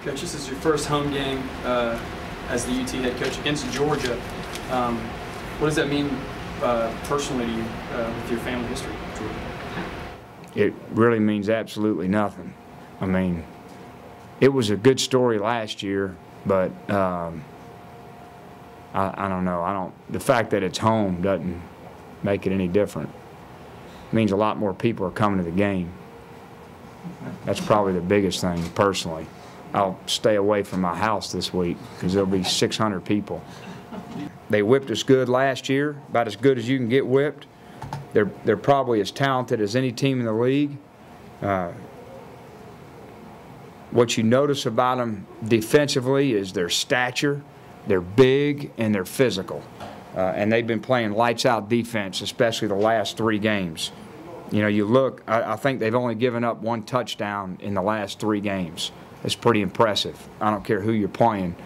Coach, this is your first home game as the UT head coach against Georgia. What does that mean personally to you with your family history with Georgia? It really means absolutely nothing. I mean, it was a good story last year, but I don't know. The fact that it's home doesn't make it any different. It means a lot more people are coming to the game. That's probably the biggest thing personally. I'll stay away from my house this week because there'll be 600 people. They whipped us good last year, about as good as you can get whipped. They're probably as talented as any team in the league. What you notice about them defensively is their stature. They're big and they're physical. And they've been playing lights-out defense, especially the last 3 games. You know, you look, I think they've only given up 1 touchdown in the last 3 games. It's pretty impressive. I don't care who you're playing.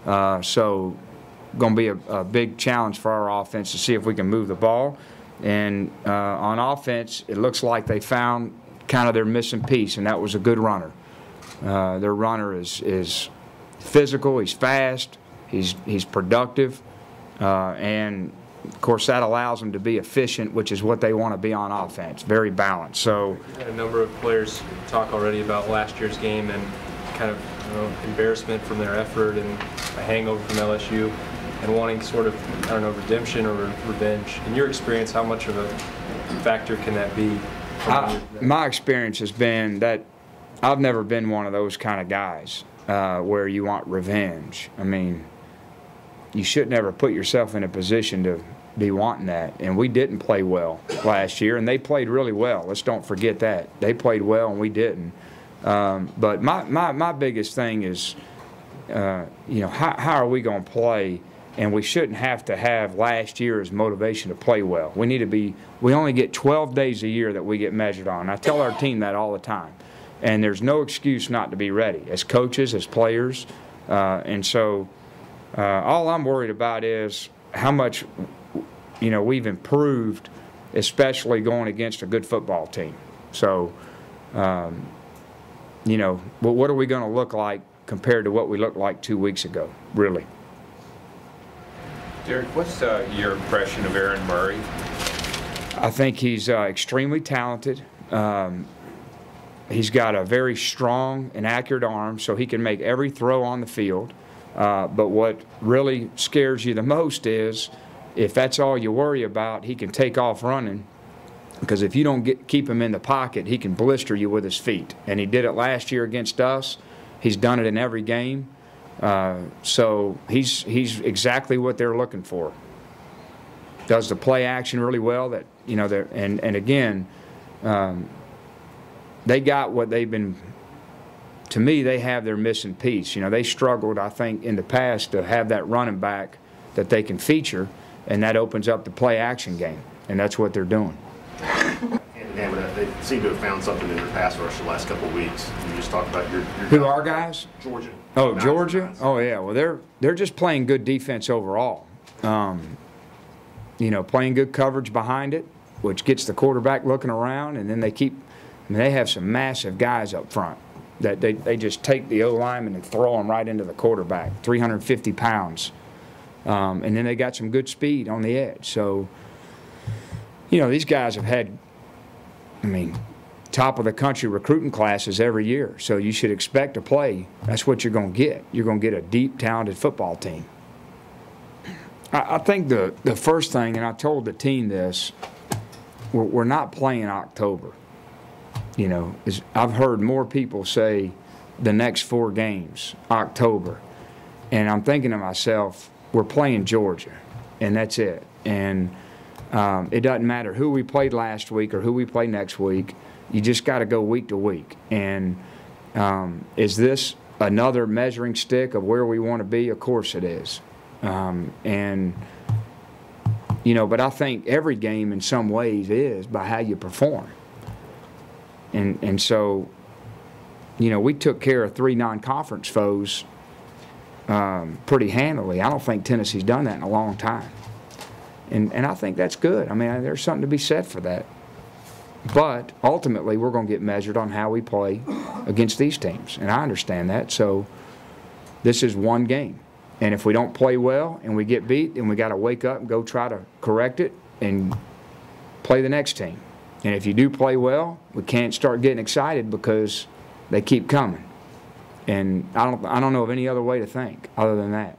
So going to be a big challenge for our offense to see if we can move the ball. And on offense, it looks like they found kind of their missing piece, and that was a good runner. Their runner is physical, he's fast, he's productive, and of course that allows them to be efficient, which is what they want to be on offense, very balanced. So a number of players talk already about last year's game and kind of embarrassment from their effort and a hangover from LSU and wanting sort of, I don't know, redemption or revenge. In your experience, how much of a factor can that be? My experience has been that I've never been one of those kind of guys where you want revenge. I mean, you should never put yourself in a position to be wanting that. And we didn't play well last year, and they played really well. Let's don't forget that. They played well, and we didn't. But my biggest thing is, you know, how are we going to play? And we shouldn't have to have last year as motivation to play well. We need to be. We only get 12 days a year that we get measured on. I tell our team that all the time. And there's no excuse not to be ready as coaches, as players. And so all I'm worried about is how much, you know, we've improved, especially going against a good football team. So, you know, what are we going to look like compared to what we looked like 2 weeks ago, really? Derek, what's your impression of Aaron Murray? I think he's extremely talented. He's got a very strong and accurate arm, so he can make every throw on the field. But what really scares you the most is if that's all you worry about, he can take off running. Because if you don't keep him in the pocket, he can blister you with his feet. And he did it last year against us. He's done it in every game. So he's exactly what they're looking for. Does the play action really well. That, you know, and again, they got what they've been. To me, they have their missing piece. You know, they struggled, I think, in the past to have that running back that they can feature, and that opens up the play action game, and that's what they're doing. And they seem to have found something in their pass rush the last couple of weeks. You just talked about your Who are guys? Georgia. Oh, Georgia? Oh, yeah. Well, they're just playing good defense overall. You know, playing good coverage behind it, which gets the quarterback looking around, and then they have some massive guys up front that they just take the O-lineman and throw them right into the quarterback, 350 pounds. And then they got some good speed on the edge. So, you know, these guys have had, I mean, top of the country recruiting classes every year. So you should expect to play. That's what you're going to get. You're going to get a deep, talented football team. I think the first thing, and I told the team this, we're not playing October. You know, I've heard more people say the next 4 games, October. And I'm thinking to myself, we're playing Georgia, and that's it. And it doesn't matter who we played last week or who we play next week. You just got to go week to week. And is this another measuring stick of where we want to be? Of course it is. And, you know, but I think every game in some ways is by how you perform. And so, you know, we took care of 3 non-conference foes pretty handily. I don't think Tennessee's done that in a long time. And I think that's good. I mean, there's something to be said for that. But ultimately, we're going to get measured on how we play against these teams. And I understand that. So, This is one game. And if we don't play well and we get beat, then we got to wake up and go try to correct it and play the next team. And if you do play well, we can't start getting excited because they keep coming. And I don't know of any other way to think other than that.